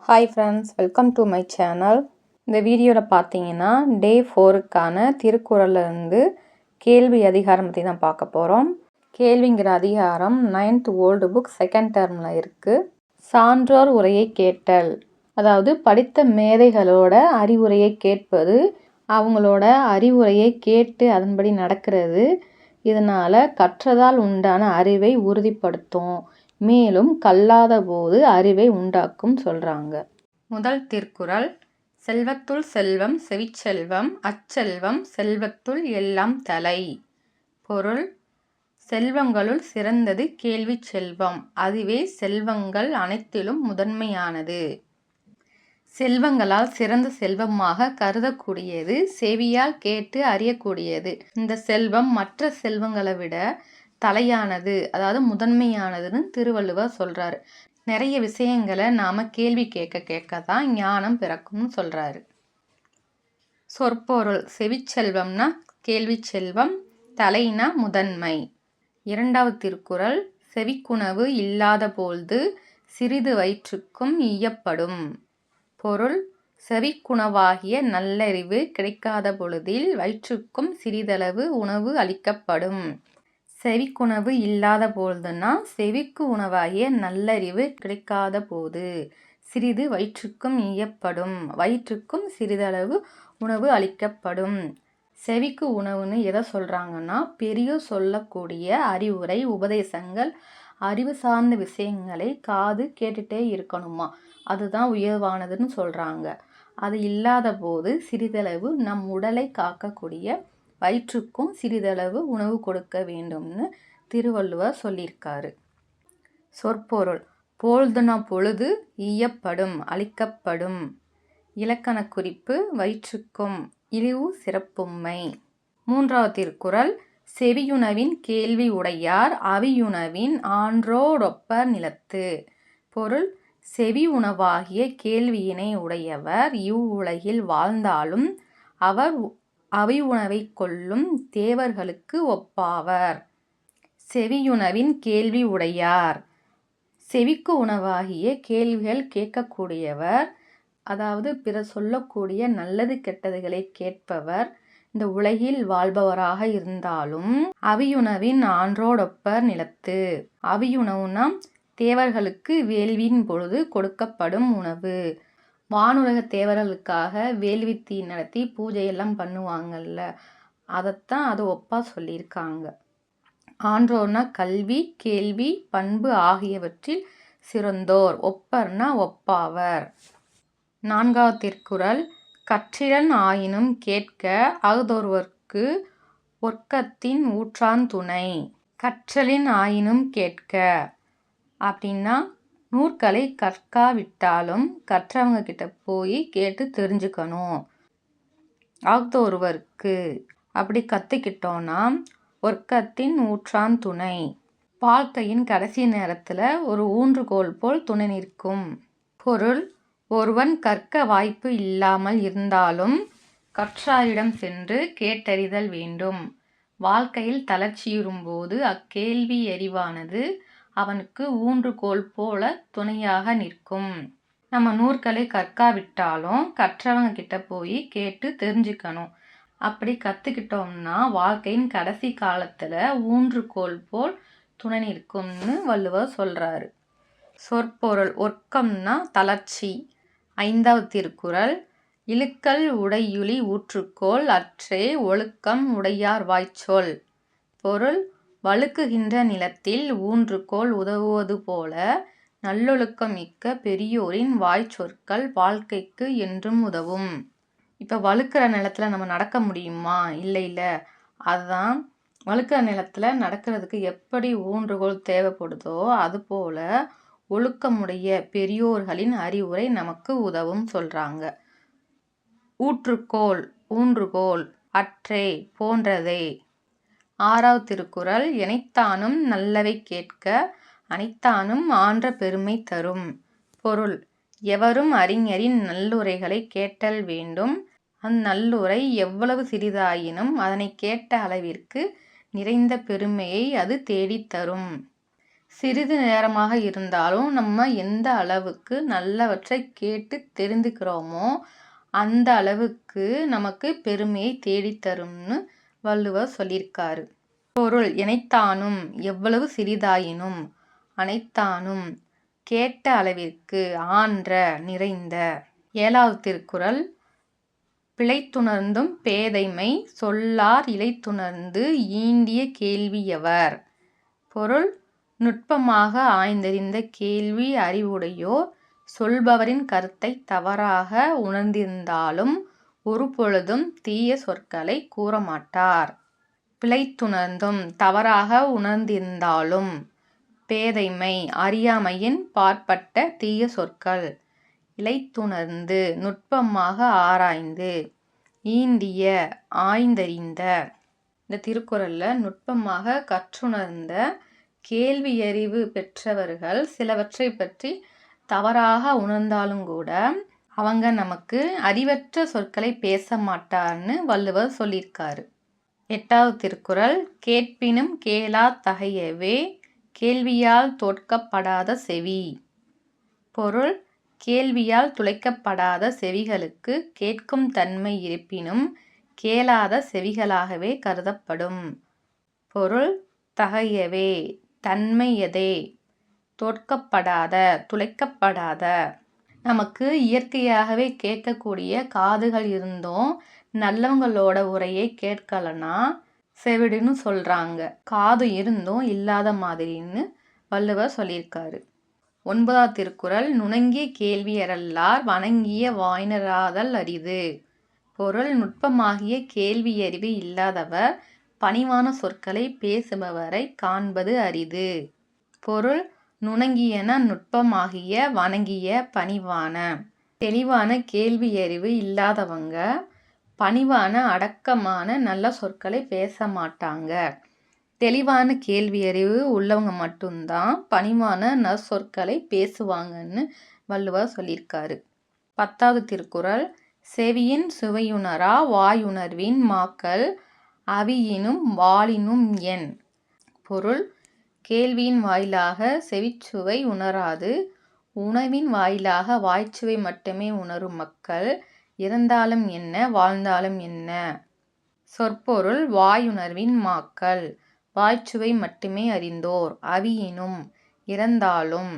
Hi friends, welcome to my channel. இந்த வீடியோவில் பார்த்தீங்கன்னா டே 4க்கான திருக்குறள்லேருந்து கேள்வி அதிகாரம் பற்றி தான் பார்க்க போகிறோம். கேள்விங்கிற அதிகாரம் 9th ஓல்டு புக் செகண்ட் டேர்மில் இருக்குது. சான்றோர் உரையை கேட்டல், அதாவது படித்த மேதைகளோட அறிவுரையை கேட்பது, அவங்களோட அறிவுரையை கேட்டு அதன்படி நடக்கிறது. இதனால் கற்றதால் உண்டான அறிவை உறுதிப்படுத்தும், மேலும் கல்லாத போது அறிவை உண்டாக்கும் சொல்கிறாங்க. முதல் திருக்குறள். செல்வத்துள் செல்வம் செவிச்செல்வம், அச்செல்வம் செல்வத்துள் எல்லாம் தலை. பொருள்: செல்வங்களுள் சிறந்தது கேள்வி செல்வம், அதுவே செல்வங்கள் அனைத்திலும் முதன்மையானது. செல்வங்களால் சிறந்த செல்வமாக கருதக்கூடியது செவியால் கேட்டு அறியக்கூடியது. இந்த செல்வம் மற்ற செல்வங்களை விட தலையானது, அதாவது முதன்மையானதுன்னு திருவள்ளுவர் சொல்றாரு. நிறைய விஷயங்களை நாம கேள்வி கேட்க தான் ஞானம் பிறக்கும்னு சொல்றாரு. சொற்பொருள்: செவிச்செல்வம்னா கேள்வி செல்வம், தலைனா முதன்மை. இரண்டாவது திருக்குறள். செவிக்குணவு இல்லாத போழ்து சிறிது வயிற்றுக்கும் ஈயப்படும். பொருள்: செவிக்குணவாகிய நல்லறிவு கிடைக்காத பொழுதில் வயிற்றுக்கும் சிறிதளவு உணவு அளிக்கப்படும். செவிக்குணவு இல்லாத போதுன்னா செவிக்கு உணவாகிய நல்லறிவு கிடைக்காத போது சிறிது வயிற்றுக்கும் ஈயப்படும், வயிற்றுக்கும் சிறிதளவு உணவு அளிக்கப்படும். செவிக்கு உணவுன்னு எதை சொல்கிறாங்கன்னா, பெரியோர் சொல்லக்கூடிய அறிவுரை உபதேசங்கள், அறிவு சார்ந்த விஷயங்களை காது கேட்டுகிட்டே இருக்கணுமா, அதுதான் உயர்வானதுன்னு சொல்கிறாங்க. அது இல்லாத போது சிறிதளவு நம் உடலை காக்கக்கூடிய வயிற்றுக்கும் சிறிதளவு உணவு கொடுக்க வேண்டும்னு திருவள்ளுவர் சொல்லியிருக்காரு. சொற்பொருள்: போழ்துனா பொழுது, ஈயப்படும் அளிக்கப்படும். இலக்கண குறிப்பு: வயிற்றுக்கும், இழிவு சிறப்புமை. மூன்றாவது திருக்குறள். செவியுணவின் கேள்வி உடையார் அவியுணவின் ஆன்றோடொப்பர் நிலத்து. பொருள்: செவி உணவாகிய கேள்வியினை உடையவர் இவ்வுலகில் வாழ்ந்தாலும் அவர் அவி உணவை கொள்ளும் தேவர்களுக்கு ஒப்பாவர். செவியுணவின் கேள்வி உடையார், செவிக்கு உணவாகிய கேள்விகள் கேட்கக்கூடியவர், அதாவது பிறர் சொல்லக்கூடிய நல்லது கெட்டதுகளை கேட்பவர் இந்த உலகில் வாழ்பவராக இருந்தாலும் அவியுணவின் ஆன்றோடொப்பர் நிலத்து. அவியுணவுனா தேவர்களுக்கு வேள்வியின் பொழுது கொடுக்கப்படும் உணவு. வானுலக தேவர்களுக்காக வேள்வி தீ நடத்தி பூஜையெல்லாம் பண்ணுவாங்கல்ல, அதைத்தான் அது ஒப்பா சொல்லியிருக்காங்க. ஆன்றோர்னா கல்வி, கேள்வி, பண்பு ஆகியவற்றில் சிறந்தோர், ஒப்பர்னா ஒப்பாவர். நான்காவது திருக்குறள். கற்றிலன் ஆயினும் கேட்க அஃதொருவற்கு ஒற்கத்தின் ஊற்றான் துணை. கற்றலின் ஆயினும் கேட்க அப்படின்னா நூற்களை கற்காவிட்டாலும் கற்றவங்க கிட்ட போய் கேட்டு தெரிஞ்சுக்கணும். அஃதொருவருக்கு அப்படி கற்றுக்கிட்டோன்னா ஒற்கத்தின் ஊற்றான் துணை, வாழ்க்கையின் கடைசி நேரத்தில் ஒரு ஊன்றுகோல் போல் துணை நிற்கும். பொருள்: ஒருவன் கற்க வாய்ப்பு இல்லாமல் இருந்தாலும் கற்றாரிடம் சென்று கேட்டறிதல் வேண்டும். வாழ்க்கையில் தளர்ச்சியுறும்போது அக்கேள்வி அறிவானது அவனுக்கு ஊன்றுகோல் போல துணையாக நிற்கும். நம்ம நூற்களை கற்காவிட்டாலும் கற்றவங்க கிட்ட போய் கேட்டு தெரிஞ்சுக்கணும். அப்படி கற்றுக்கிட்டோம்னா வாழ்க்கையின் கடைசி காலத்தில் ஊன்றுகோல் போல் துணை நிற்கும்னு வள்ளுவர் சொல்கிறாரு. சொற்பொருள்: ஒற்கம்னா தளர்ச்சி. ஐந்தாவது திருக்குறள். இழுக்கல் உடையுளி ஊற்றுக்கோல் அற்றே ஒழுக்கம் உடையார் வாய்ச்சொல். பொருள்: வழுக்குகின்ற நிலத்தில் ஊன்றுகோல் உதவுவது போல நல்லொழுக்கம் மிக்க பெரியோரின் வாய்ச்சொற்கள் வாழ்க்கைக்கு என்றும் உதவும். இப்போ வழுக்கிற நிலத்தில் நம்ம நடக்க முடியுமா? இல்லை. அதுதான் வழுக்கிற நிலத்தில் நடக்கிறதுக்கு எப்படி ஊன்றுகோல் தேவைப்படுதோ அதுபோல் ஒழுக்கமுடைய பெரியோர்களின் அறிவுரை நமக்கு உதவும் சொல்கிறாங்க. ஊற்றுக்கோல், ஊன்றுகோல், அற்றே போன்றதே. ஆறாவது திருக்குறள். எனைத்தானும் நல்லவை கேட்க அனைத்தானும் ஆன்ற பெருமை தரும். பொருள்: எவரும் அறிஞரின் நல்லுரைகளை கேட்டல் வேண்டும். அந்நல்லுரை எவ்வளவு சிறிதாயினும் அதனை கேட்ட அளவிற்கு நிறைந்த பெருமையை அது தேடித்தரும். சிறிது நேரமாக இருந்தாலும் நம்ம எந்த அளவுக்கு நல்லவற்றை கேட்டு தெரிந்துக்கிறோமோ அந்த அளவுக்கு நமக்கு பெருமையை தேடித்தரும்னு வள்ளுவர் சொல்லியிருக்காரு. பொருள் எனைத்தானும் எவ்வளவு சிறிதாயினும் அனைத்தானும் கேட்ட அளவிற்கு ஆன்ற நிறைந்த. 7வது திருக்குறள். பிழைத்துணர்ந்தும் பேதைமை சொல்லார் இழைத்துணர்ந்து ஈண்டிய கேள்வியவர். பொருள் நுட்பமாக ஆய்ந்தறிந்த கேள்வி அறிவுடையோர் சொல்பவரின் கருத்தை தவறாக உணர்ந்திருந்தாலும் ஒரு பொழுதும் தீய சொற்களை கூறமாட்டார். பிழைத்துணர்ந்தும் தவறாக உணர்ந்திருந்தாலும். பேதைமை அறியாமையின் பாற்பட்ட தீய சொற்கள். இழைத்துணர்ந்து நுட்பமாக ஆராய்ந்து. ஈண்டிய ஆய்ந்தறிந்த. இந்த திருக்குறள்ல நுட்பமாக கற்றுணர்ந்த கேள்வியறிவு பெற்றவர்கள் சிலவற்றை பற்றி தவறாக உணர்ந்தாலும் கூட அவங்க நமக்கு அறிவற்ற சொற்களை பேச மாட்டார்னு வள்ளுவர் சொல்லியிருக்காரு. 8வது திருக்குறள். கேட்பினும் கேளா தகையவே கேள்வியால் தோற்கப்படாத செவி. பொருள் கேள்வியால் துளைக்கப்படாத செவிகளுக்கு கேட்கும் தன்மை இருப்பினும் கேளாத செவிகளாகவே கருதப்படும். பொருள் தகையவே தன்மையதே, தோற்கப்படாத துளைக்கப்படாத. நமக்கு இயற்கையாகவே கேட்கக்கூடிய காதுகள் இருந்தும் நல்லவங்களோட உரையை கேட்கலன்னா செவிடுன்னு சொல்றாங்க. காது இருந்தும் இல்லாத மாதிரின்னு வள்ளுவர் சொல்லியிருக்காரு. 9வது திருக்குறள். நுணங்கிய கேள்வியரல்லார் வணங்கிய வாயினராதல் அரிது. பொருள் நுட்பமாகிய கேள்வியறிவு இல்லாதவர் பணிவான சொற்களை பேசுபவரை காண்பது அரிது. பொருள் நுணங்கியன நுட்பமாகிய வணங்கிய பணிவான. தெளிவான கேள்வியறிவு இல்லாதவங்க பணிவான அடக்கமான நல்ல சொற்களை பேச மாட்டாங்க. தெளிவான கேள்வியறிவு உள்ளவங்க மட்டும்தான் பணிவான நற்சொற்களை பேசுவாங்கன்னு வள்ளுவர் சொல்லியிருக்காரு. 10வது திருக்குறள். செவியின் சுவையுணரா வாயுணர்வின் மாக்கள் அவியினும் வாளினும் என். பொருள் கேள்வியின் வாயிலாக செவிச்சுவை உணராது உணவின் வாயிலாக வாய்ச்சுவை மட்டுமே உணரும் மக்கள் இறந்தாலும் என்ன வாழ்ந்தாலும் என்ன. சொற்பொருள் வாயுணர்வின் மாக்கள் வாய்ச்சுவை மட்டுமே அறிந்தோர் அவியினும் இறந்தாலும்.